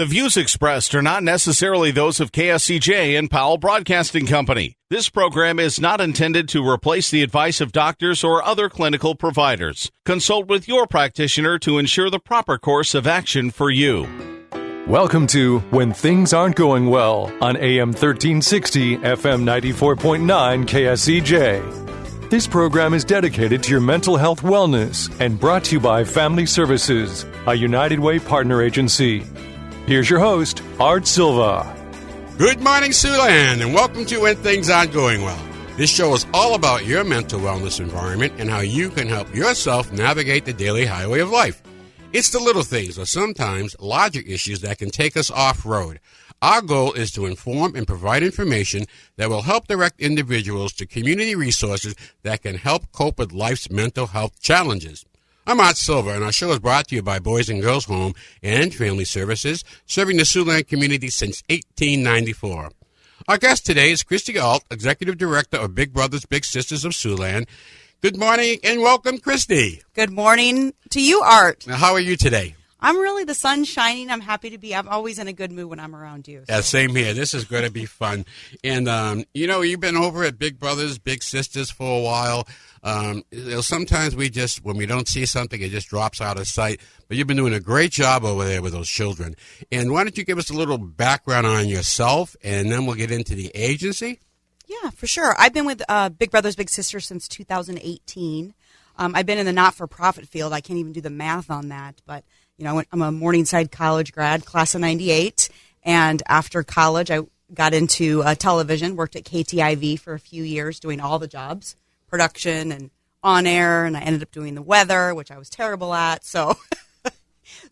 The views expressed are not necessarily those of KSCJ and Powell Broadcasting Company. This program is not intended to replace the advice of doctors or other clinical providers. Consult with your practitioner to ensure the proper course of action for you. Welcome to When Things Aren't Going Well on AM 1360, FM 94.9 KSCJ. This program is dedicated to your mental health wellness and brought to you by Family Services, a United Way partner agency. Here's your host, Art Silva. Good morning, Siouxland, and welcome to When Things Aren't Going Well. This show is all about your mental wellness environment and how you can help yourself navigate the daily highway of life. It's the little things or sometimes larger issues that can take us off-road. Our goal is to inform and provide information that will help direct individuals to community resources that can help cope with life's mental health challenges. I'm Art Silva, and our show is brought to you by Boys and Girls Home and Family Services, serving the Siouxland community since 1894. Our guest today is Christy Alt, Executive Director of Big Brothers Big Sisters of Siouxland. Good morning and welcome, Christy. Good morning to you, Art. Now, how are you today? I'm really, the sun's shining. I'm happy to be. I'm always in a good mood when I'm around you. So. Yeah, same here. This is going to be fun. And, you've been over at Big Brothers Big Sisters for a while. Sometimes when we don't see something, it just drops out of sight. But you've been doing a great job over there with those children. And why don't you give us a little background on yourself, and then we'll get into the agency? Yeah, for sure. I've been with Big Brothers Big Sisters since 2018. I've been in the not-for-profit field. I can't even do the math on that. But, I'm a Morningside College grad, class of 98. And after college, I got into television, worked at KTIV for a few years doing all the jobs. Production and on air, and I ended up doing the weather, which I was terrible at. So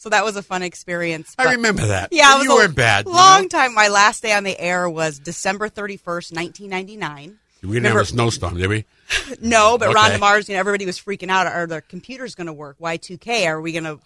that was a fun experience. I remember that. Yeah, you weren't bad. Long time. My last day on the air was December 31st, 1999. We didn't have a snowstorm, did we? No, but okay. Ron DeMars, everybody was freaking out. Are the computers going to work? Y2K? Are we going to,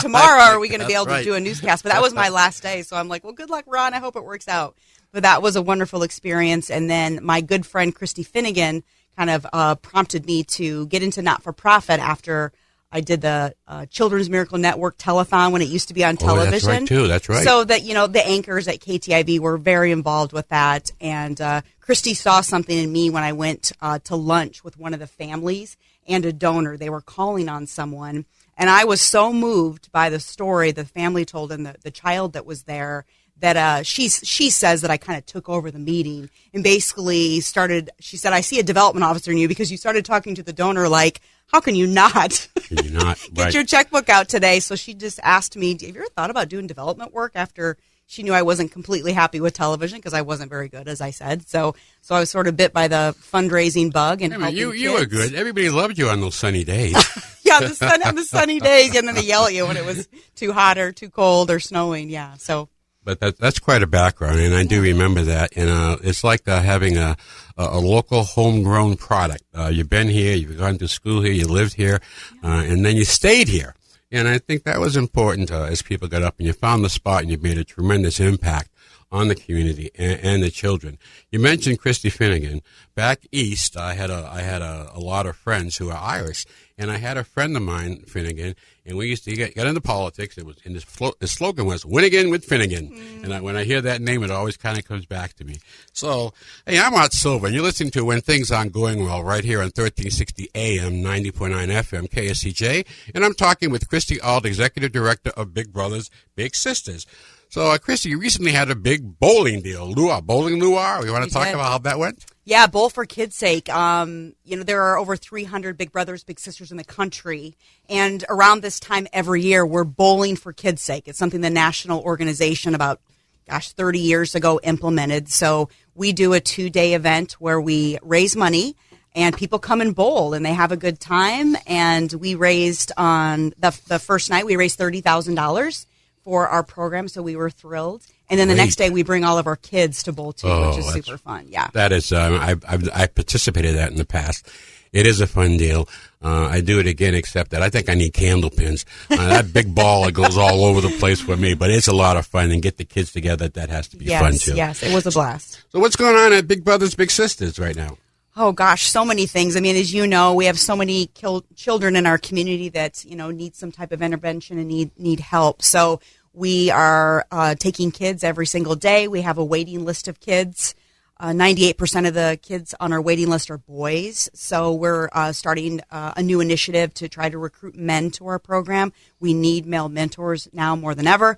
tomorrow are we going to be able to do a newscast? But that was my last day. So I'm like, well, good luck, Ron. I hope it works out. But that was a wonderful experience. And then my good friend, Christy Finnegan, kind of prompted me to get into not-for-profit after I did the Children's Miracle Network telethon when it used to be on television. That's right, too. That's right. So that, the anchors at KTIV were very involved with that. And Christy saw something in me when I went to lunch with one of the families and a donor. They were calling on someone. And I was so moved by the story the family told and the child that was there that she says that I kind of took over the meeting and basically she said, I see a development officer in you because you started talking to the donor like, how can you not? Can you not? Get your checkbook out today. So she just asked me, have you ever thought about doing development work after she knew I wasn't completely happy with television because I wasn't very good, as I said. So I was sort of bit by the fundraising bug and helping you kids. were good. Everybody loved you on those sunny days. Yeah, on the sunny days, and then they yell at you when it was too hot or too cold or snowing. Yeah, so. But that's quite a background, and I do remember that. And it's like having a local homegrown product. You've been here, you've gone to school here, you lived here, and then you stayed here. And I think that was important as people got up and you found the spot and you made a tremendous impact on the community and the children. You mentioned Christy Finnegan. Back east, I had a lot of friends who are Irish, and I had a friend of mine, Finnegan, and we used to get into politics. It was, and his slogan was "Win again with Finnegan." And when I hear that name, it always kind of comes back to me. So, hey, I'm Art Silva, and you're listening to When Things Aren't Going Well right here on 1360 AM, 90.9 FM, KSCJ, and I'm talking with Christy Alt, Executive Director of Big Brothers Big Sisters. So, Christy, you recently had a big bowling deal, bowling luau. You want to talk about how that went? Yeah, Bowl for Kids' Sake. There are over 300 Big Brothers Big Sisters in the country, and around this time every year, we're bowling for kids' sake. It's something the national organization about, 30 years ago implemented. So we do a 2-day event where we raise money, and people come and bowl, and they have a good time. And we raised on the first night, we raised $30,000 for our program, so we were thrilled. And then the next day, we bring all of our kids to bowl too, which is super fun. Yeah, that is. I participated in that in the past. It is a fun deal. I do it again, except that I think I need candle pins. That big ball, it goes all over the place for me, but it's a lot of fun, and get the kids together, that has to be fun too. Yes, it was a blast. So what's going on at Big Brothers Big Sisters right now? Oh, gosh, so many things. I mean, as you know, we have so many children in our community that, need some type of intervention and need help. So We are taking kids every single day. We have a waiting list of kids. 98% of the kids on our waiting list are boys. So we're starting a new initiative to try to recruit men to our program. We need male mentors now more than ever.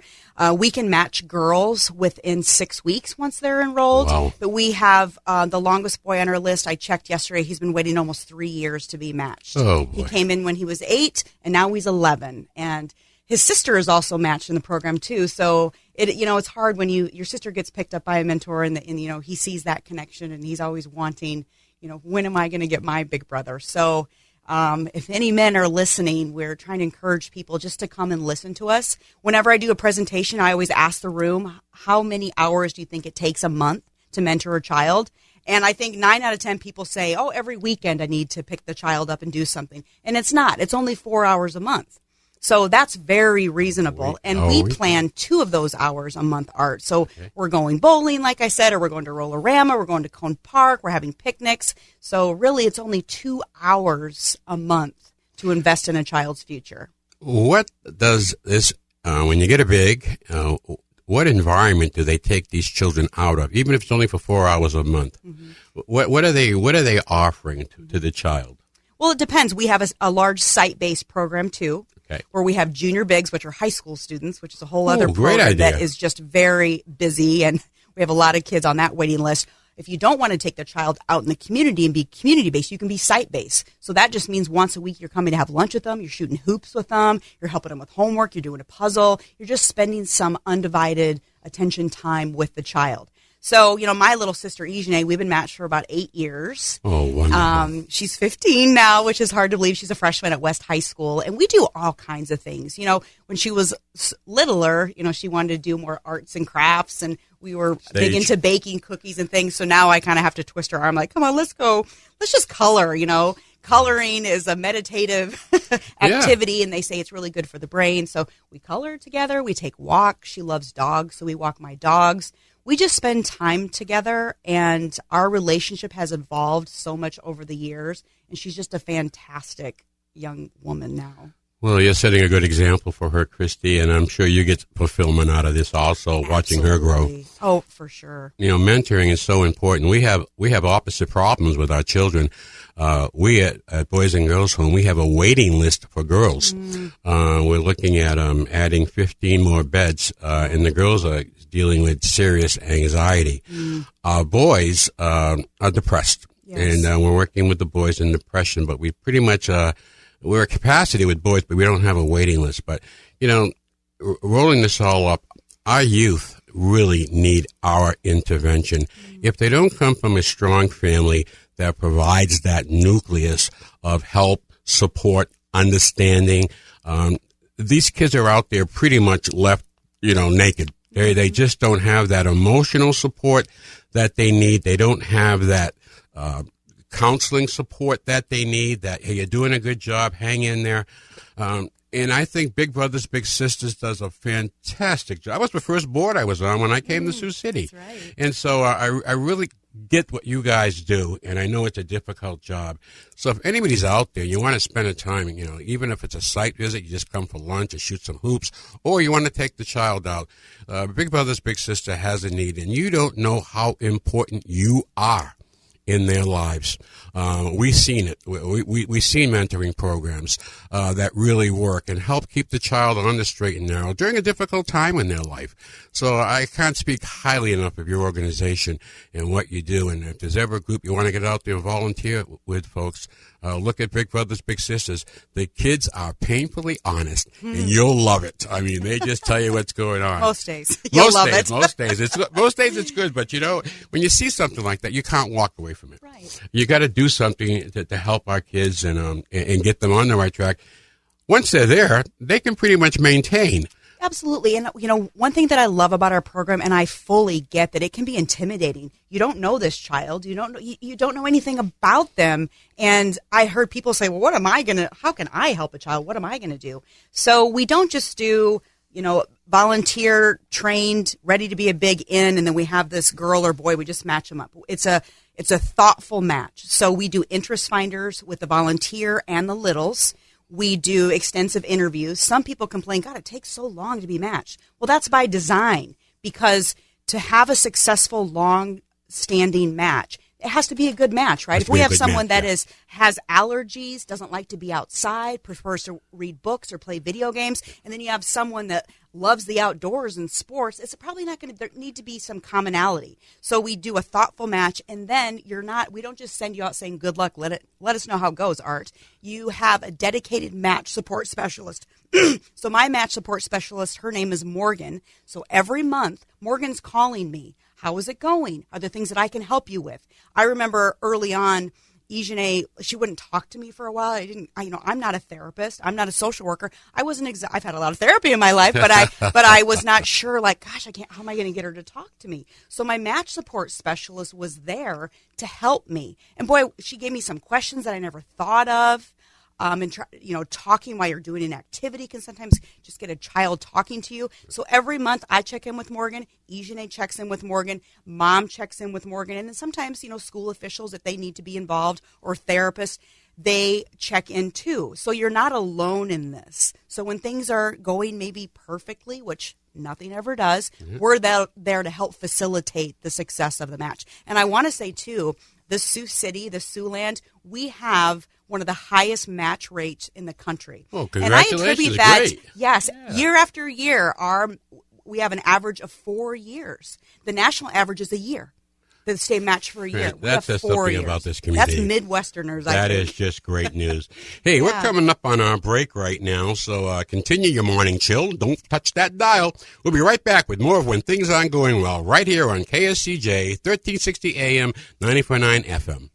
We can match girls within 6 weeks once they're enrolled. Wow. But we have the longest boy on our list. I checked yesterday. He's been waiting almost 3 years to be matched. Oh, boy. He came in when he was 8, and now he's 11. And his sister is also matched in the program too. So it's hard when your sister gets picked up by a mentor and he sees that connection and he's always wanting, when am I going to get my big brother? So if any men are listening, we're trying to encourage people just to come and listen to us. Whenever I do a presentation, I always ask the room, how many hours do you think it takes a month to mentor a child? And I think 9 out of 10 people say, every weekend I need to pick the child up and do something. And it's not. It's only 4 hours a month. So that's very reasonable. And we plan 2 of those hours a month, Art. So we're going bowling, like I said, or we're going to Roll-A-Rama, we're going to Cone Park, we're having picnics. So really, it's only 2 hours a month to invest in a child's future. What does this, when you get a big, what environment do they take these children out of, even if it's only for 4 hours a month? Mm-hmm. What are they offering to the child? Well, it depends. We have a large site-based program, too, where we have junior bigs, which are high school students, which is a whole other program that is just very busy, and we have a lot of kids on that waiting list. If you don't want to take the child out in the community and be community-based, you can be site-based. So that just means once a week you're coming to have lunch with them, you're shooting hoops with them, you're helping them with homework, you're doing a puzzle, you're just spending some undivided attention time with the child. So, my little sister, Ijane, we've been matched for about 8 years. Oh, wonderful. She's 15 now, which is hard to believe. She's a freshman at West High School. And we do all kinds of things. When she was littler, she wanted to do more arts and crafts. And we were big into baking cookies and things. So now I kind of have to twist her arm like, come on, let's go. Let's just color, Coloring is a meditative activity, and they say it's really good for the brain. So we color together. We take walks. She loves dogs, so we walk my dogs. We just spend time together, and our relationship has evolved so much over the years, and she's just a fantastic young woman now. Well, you're setting a good example for her, Christy, and I'm sure you get fulfillment out of this also, watching her grow. Oh, for sure. Mentoring is so important. We have opposite problems with our children. We at Boys and Girls Home, we have a waiting list for girls. We're looking at adding 15 more beds, and the girls are dealing with serious anxiety. Our boys are depressed, and we're working with the boys in depression, but we pretty much we're a capacity with boys, but we don't have a waiting list. But, rolling this all up, our youth really need our intervention. If they don't come from a strong family that provides that nucleus of help, support, understanding, these kids are out there pretty much left, naked. They just don't have that emotional support that they need. They don't have that counseling support that they need, that, hey, you're doing a good job, hang in there. And I think Big Brothers Big Sisters does a fantastic job. That was the first board I was on when I came to Sioux City. That's right. And so I really get what you guys do, and I know it's a difficult job. So if anybody's out there, you want to spend a time, even if it's a site visit, you just come for lunch or shoot some hoops, or you want to take the child out, Big Brothers Big Sister has a need, and you don't know how important you are in their lives. We've seen it. We've seen mentoring programs that really work and help keep the child on the straight and narrow during a difficult time in their life. So I can't speak highly enough of your organization and what you do. And if there's ever a group you want to get out there and volunteer with, folks, look at Big Brothers Big Sisters. The kids are painfully honest, and you'll love it. I mean, they just tell you what's going on. Most days. You'll love it. Most days it's good. But, when you see something like that, you can't walk away from it. Right. You got to do something to help our kids and get them on the right track. Once they're there, they can pretty much maintain. Absolutely. And, one thing that I love about our program, and I fully get that it can be intimidating. You don't know this child. You don't know anything about them. And I heard people say, well, how can I help a child? What am I going to do? So we don't just do, volunteer trained, ready to be a big in, and then we have this girl or boy, we just match them up. It's a thoughtful match. So we do interest finders with the volunteer and the littles. We do extensive interviews. Some people complain, God, it takes so long to be matched. Well, that's by design, because to have a successful, long-standing match, it has to be a good match, right? If we have someone that has allergies, doesn't like to be outside, prefers to read books or play video games, and then you have someone that loves the outdoors and sports, it's probably not going to, there need to be some commonality. So we do a thoughtful match, and then we don't just send you out saying, good luck, let us know how it goes, Art. You have a dedicated match support specialist. So my match support specialist, her name is Morgan. So every month, Morgan's calling me. How is it going? Are there things that I can help you with? I remember early on, Ejene, she wouldn't talk to me for a while. I'm not a therapist. I'm not a social worker. I've had a lot of therapy in my life, but I was not sure, like, gosh, how am I going to get her to talk to me? So my match support specialist was there to help me. And boy, she gave me some questions that I never thought of. Talking while you're doing an activity can sometimes just get a child talking to you. So every month I check in with Morgan, Ejene checks in with Morgan, Mom checks in with Morgan, and then sometimes, school officials, if they need to be involved, or therapists, they check in too. So you're not alone in this. So when things are going maybe perfectly, which nothing ever does, we're there to help facilitate the success of the match. And I want to say too, the Sioux City, the Siouxland, we have one of the highest match rates in the country. Oh, congratulations. And I attribute that, great. Yes, year after year, we have an average of 4 years. The national average is a year. The state match for a year. That says something about this community. That's Midwesterners, I That think. is just great news. Hey, we're coming up on our break right now, so continue your morning chill. Don't touch that dial. We'll be right back with more of When Things Aren't Going Well, right here on KSCJ, 1360 AM, 94.9 FM.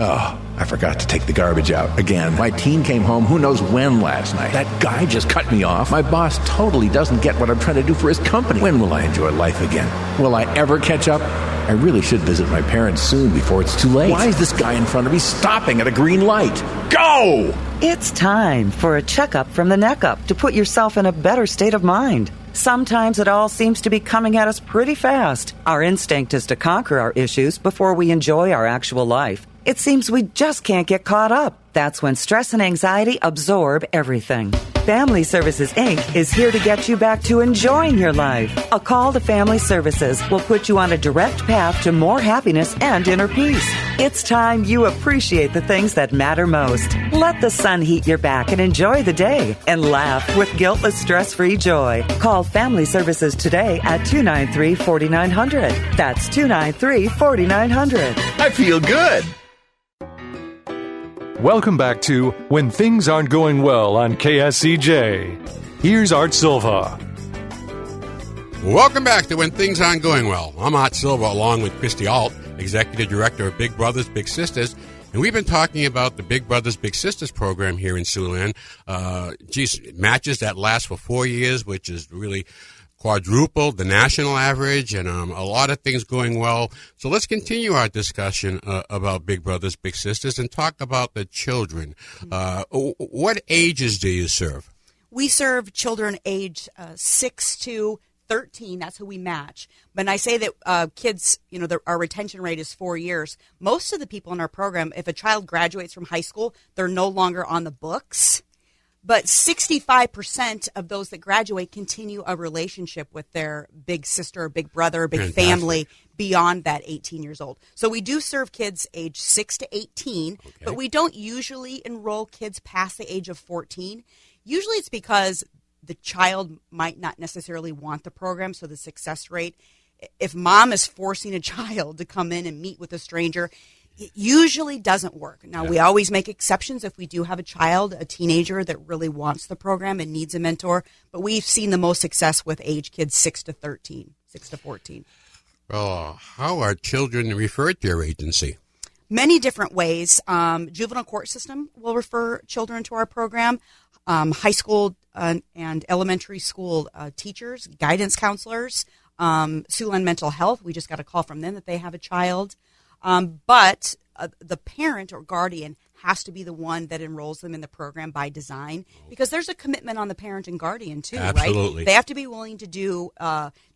Oh, I forgot to take the garbage out again. My teen came home who knows when last night. That guy just cut me off. My boss totally doesn't get what I'm trying to do for his company. When will I enjoy life again? Will I ever catch up? I really should visit my parents soon before it's too late. Why is this guy in front of me stopping at a green light? Go! It's time for a checkup from the neck up to put yourself in a better state of mind. Sometimes it all seems to be coming at us pretty fast. Our instinct is to conquer our issues before we enjoy our actual life. It seems we just can't get caught up. That's when stress and anxiety absorb everything. Family Services, Inc. is here to get you back to enjoying your life. A call to Family Services will put you on a direct path to more happiness and inner peace. It's time you appreciate the things that matter most. Let the sun heat your back and enjoy the day and laugh with guiltless, stress-free joy. Call Family Services today at 293-4900. That's 293-4900. I feel good. Welcome back to When Things Aren't Going Well on KSCJ. Here's Art Silva. Welcome back to When Things Aren't Going Well. I'm Art Silva, along with Christy Alt, Executive Director of Big Brothers Big Sisters, and we've been talking about the Big Brothers Big Sisters program here in Siouxland. Matches that last for 4 years, which is really quadrupled the national average, and a lot of things going well. So let's continue our discussion about Big Brothers Big Sisters and talk about the children. What ages do you serve? We serve children age 6 to 13. That's who we match. When I say that kids, our retention rate is 4 years, most of the people in our program, if a child graduates from high school, they're no longer on the books. But 65% of those that graduate continue a relationship with their big sister, or big brother, or big Fantastic. family beyond that 18 years old. So we do serve kids age 6 to 18, but we don't usually enroll kids past the age of 14. Usually it's because the child might not necessarily want the program, so the success rate, if mom is forcing a child to come in and meet with a stranger, it usually doesn't work. Now, we always make exceptions if we do have a child, a teenager that really wants the program and needs a mentor, but we've seen the most success with age kids 6 to 13, 6 to 14. Well, how are children referred to your agency? Many different ways. Juvenile court system will refer children to our program. High school and elementary school teachers, guidance counselors, Siouxland Mental Health. We just got a call from them that they have a child. But the parent or guardian has to be the one that enrolls them in the program by design, because there's a commitment on the parent and guardian too, Absolutely. Right? They have to be willing to do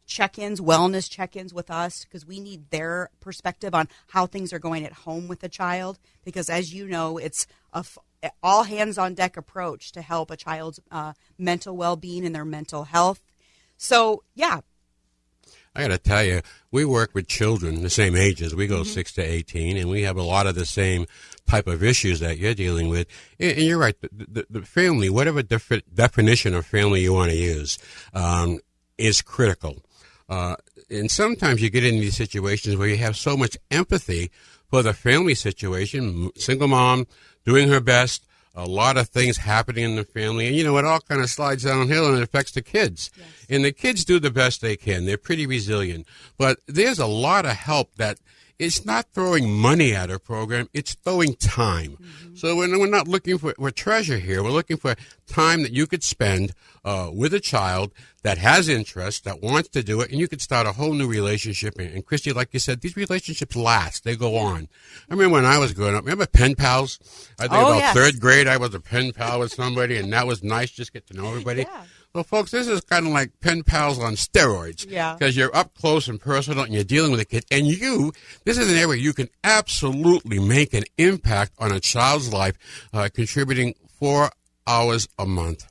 check-ins, wellness check-ins with us, because we need their perspective on how things are going at home with the child, because as you know, it's all hands on deck approach to help a child's mental well-being and their mental health. So, yeah. I got to tell you, we work with children the same ages. We go 6 to 18, and we have a lot of the same type of issues that you're dealing with. And you're right. The family, whatever definition of family you want to use, is critical. And sometimes you get into these situations where you have so much empathy for the family situation, single mom doing her best, a lot of things happening in the family, and, it all kind of slides downhill and it affects the kids. Yes. And the kids do the best they can. They're pretty resilient. But there's a lot of help that it's not throwing money at a program, it's throwing time. Mm-hmm. So we're not looking for treasure here. We're looking for time that you could spend with a child that has interest, that wants to do it, and you could start a whole new relationship. And Christy, like you said, these relationships last. They go on. I remember when I was growing up, remember pen pals? I think about third grade, I was a pen pal with somebody, and that was nice, just get to know everybody. Yeah. Well, folks, this is kind of like pen pals on steroids. Yeah. Because you're up close and personal, and you're dealing with a kid. And this is an area you can absolutely make an impact on a child's life, contributing 4 hours a month.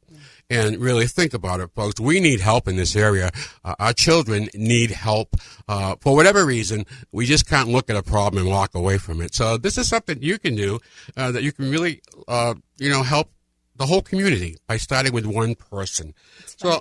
And really think about it, folks. We need help in this area. Our children need help for whatever reason. We just can't look at a problem and walk away from it. So this is something you can do that you can really, help the whole community by starting with one person.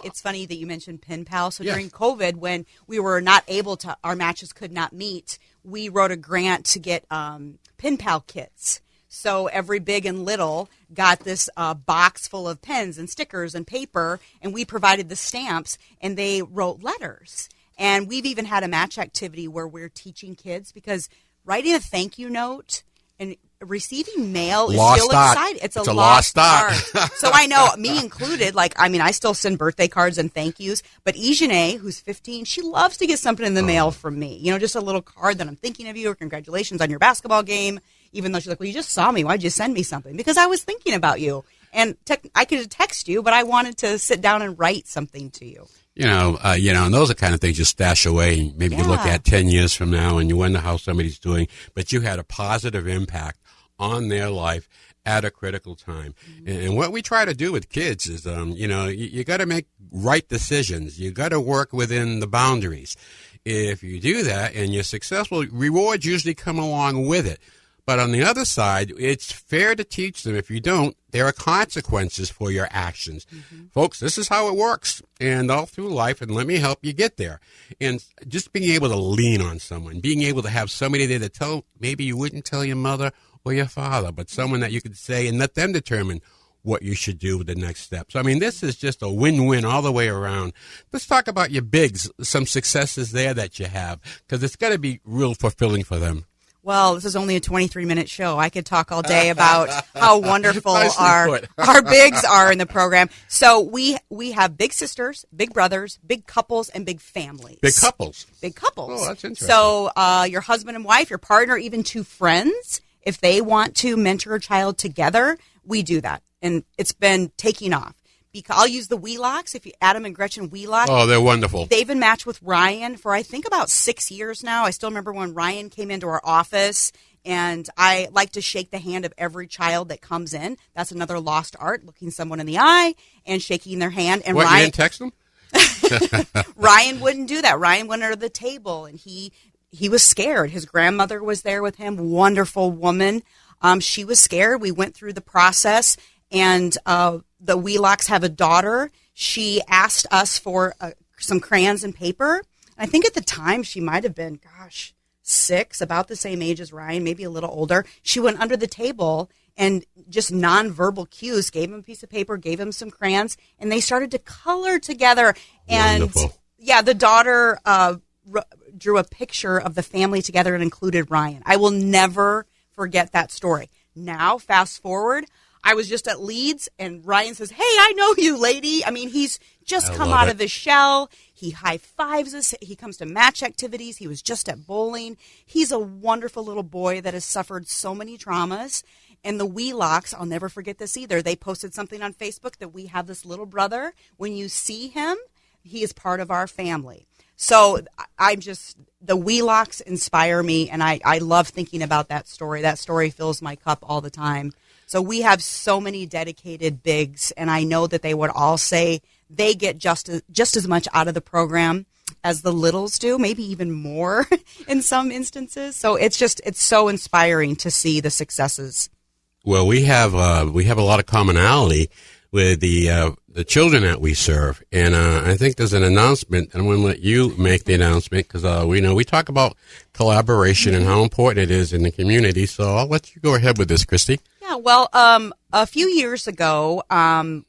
It's funny that you mentioned pen pals. So during COVID, when we were not able to, our matches could not meet, we wrote a grant to get pen pal kits. So every big and little got this box full of pens and stickers and paper, and we provided the stamps, and they wrote letters. And we've even had a match activity where we're teaching kids, because writing a thank you note and receiving mail is still exciting. It's a lost art. So I know, me included, I still send birthday cards and thank yous, but Ejane, who's 15, she loves to get something in the mail from me. Just a little card that I'm thinking of you, or congratulations on your basketball game, even though she's like, well, you just saw me. Why'd you send me something? Because I was thinking about you. And I could text you, but I wanted to sit down and write something to you. And those are kind of things you stash away, and maybe you look at 10 years from now and you wonder how somebody's doing, but you had a positive impact on their life at a critical time. Mm-hmm. And what we try to do with kids is, you got to make right decisions. You got to work within the boundaries. If you do that and you're successful, rewards usually come along with it. But on the other side, it's fair to teach them. If you don't, there are consequences for your actions. Mm-hmm. Folks, this is how it works. And all through life, and let me help you get there. And just being able to lean on someone, being able to have somebody there to maybe you wouldn't tell your mother or your father, but someone that you could say and let them determine what you should do with the next step. So, this is just a win-win all the way around. Let's talk about your bigs, some successes there that you have, because it's got to be real fulfilling for them. Well, this is only a 23-minute show. I could talk all day about how wonderful our bigs are in the program. So we have big sisters, big brothers, big couples, and big families. Big couples? Big couples. Oh, that's interesting. So your husband and wife, your partner, even two friends, if they want to mentor a child together, we do that. And it's been taking off. Because I'll use the Wheelocks. If you Adam and Gretchen Wheelock. Oh, they're wonderful. They've been matched with Ryan for, I think, about 6 years now. I still remember when Ryan came into our office, and I like to shake the hand of every child that comes in. That's another lost art, looking someone in the eye and shaking their hand. And Ryan, you didn't text them? Ryan wouldn't do that. Ryan went under the table, and he was scared. His grandmother was there with him, wonderful woman. She was scared. We went through the process, and the Wheelocks have a daughter. She asked us for some crayons and paper. I think at the time she might have been, 6, about the same age as Ryan, maybe a little older. She went under the table and just nonverbal cues, gave him a piece of paper, gave him some crayons, and they started to color together. And wonderful. Yeah, the daughter drew a picture of the family together and included Ryan. I will never forget that story. Now, fast forward, I was just at Leeds, and Ryan says, hey, I know you, lady. He's just come out of his shell. He high-fives us. He comes to match activities. He was just at bowling. He's a wonderful little boy that has suffered so many traumas. And the Wheelocks, I'll never forget this either. They posted something on Facebook that we have this little brother. When you see him, he is part of our family. So the Wheelocks inspire me, and I love thinking about that story. That story fills my cup all the time. So we have so many dedicated bigs, and I know that they would all say they get just as much out of the program as the littles do, maybe even more in some instances. So it's so inspiring to see the successes. Well, we have a lot of commonality with the children that we serve, and I think there's an announcement. I'm going to let you make the announcement because we talk about collaboration and how important it is in the community. So I'll let you go ahead with this, Christy. Yeah, well, a few years ago, the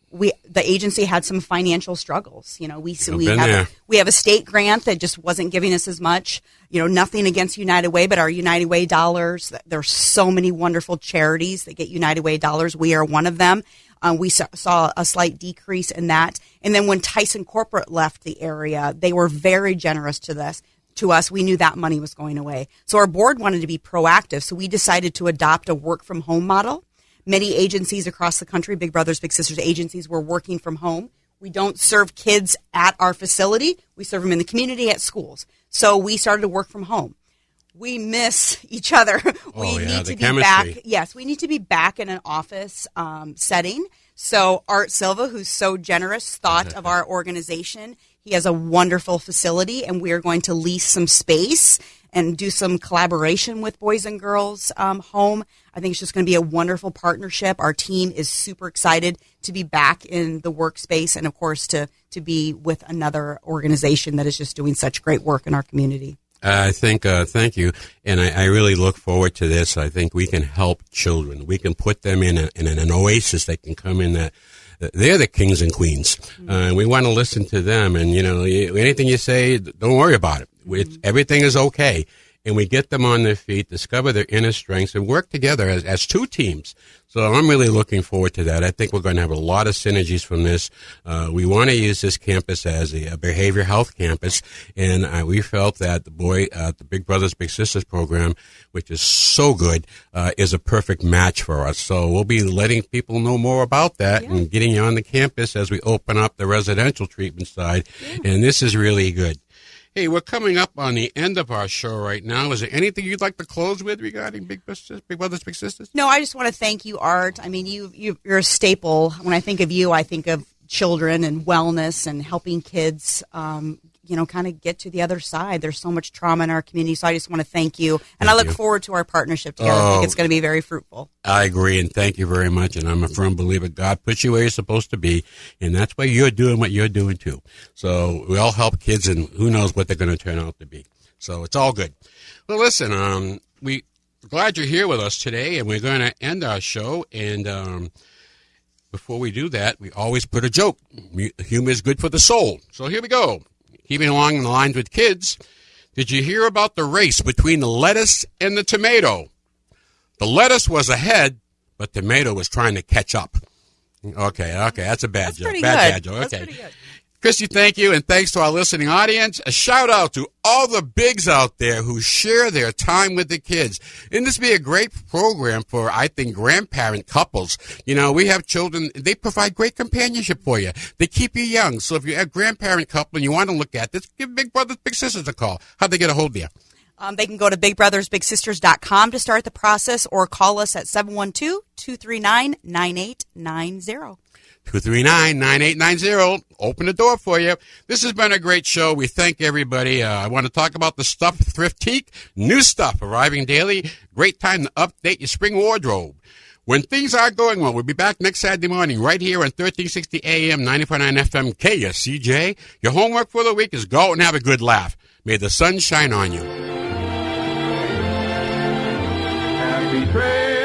agency had some financial struggles. We have a state grant that just wasn't giving us as much. Nothing against United Way, but our United Way dollars. There's so many wonderful charities that get United Way dollars. We are one of them. We saw a slight decrease in that. And then when Tyson Corporate left the area, they were very generous to us. We knew that money was going away. So our board wanted to be proactive. So we decided to adopt a work from home model. Many agencies across the country, Big Brothers Big Sisters agencies, were working from home. We don't serve kids at our facility. We serve them in the community at schools. So we started to work from home. We miss each other. We need to be back. Yes, we need to be back in an office setting. So Art Silva, who's so generous, thought of our organization. He has a wonderful facility, and we are going to lease some space and do some collaboration with Boys and Girls Home. I think it's just going to be a wonderful partnership. Our team is super excited to be back in the workspace and, of course, to be with another organization that is just doing such great work in our community. I think, thank you. And I really look forward to this. I think we can help children. We can put them in an oasis. They can come in that. They're the kings and queens. And we want to listen to them. And, anything you say, don't worry about it. Everything is okay. And we get them on their feet, discover their inner strengths, and work together as two teams. So I'm really looking forward to that. I think we're going to have a lot of synergies from this. We want to use this campus as a behavioral health campus, and we felt that the Big Brothers Big Sisters program, which is so good, is a perfect match for us. So we'll be letting people know more about that and getting you on the campus as we open up the residential treatment side, and this is really good. Hey, we're coming up on the end of our show right now. Is there anything you'd like to close with regarding Big Brothers, Big Sisters? No, I just want to thank you, Art. I mean, you're a staple. When I think of you, I think of children and wellness and helping kids, kind of get to the other side. There's so much trauma in our community, so I just want to thank you. And I look forward to our partnership together. I think it's going to be very fruitful. I agree, and thank you very much. And I'm a firm believer God puts you where you're supposed to be, and that's why you're doing what you're doing, too. So we all help kids, and who knows what they're going to turn out to be. So it's all good. Well, listen, we're glad you're here with us today, and we're going to end our show. And before we do that, we always put a joke. Humor is good for the soul. So here we go. Keeping along the lines with kids, did you hear about the race between the lettuce and the tomato? The lettuce was ahead, but tomato was trying to catch up. Okay, that's a bad joke. Bad joke. Okay. That's pretty good. Christy, thank you, and thanks to our listening audience. A shout-out to all the bigs out there who share their time with the kids. And this would be a great program for, I think, grandparent couples. We have children. They provide great companionship for you. They keep you young. So if you're a grandparent couple and you want to look at this, give Big Brothers Big Sisters a call. How'd they get a hold of you? They can go to bigbrothersbigsisters.com to start the process or call us at 712-239-9890. 239-9890. Open the door for you. This has been a great show. We thank everybody. I want to talk about the Stuff Thriftique. New stuff arriving daily. Great time to update your spring wardrobe. When things are going well, we'll be back next Saturday morning right here on 1360 AM, 94.9 FM, KSCJ. Your homework for the week is go out and have a good laugh. May the sun shine on you. Happy trail.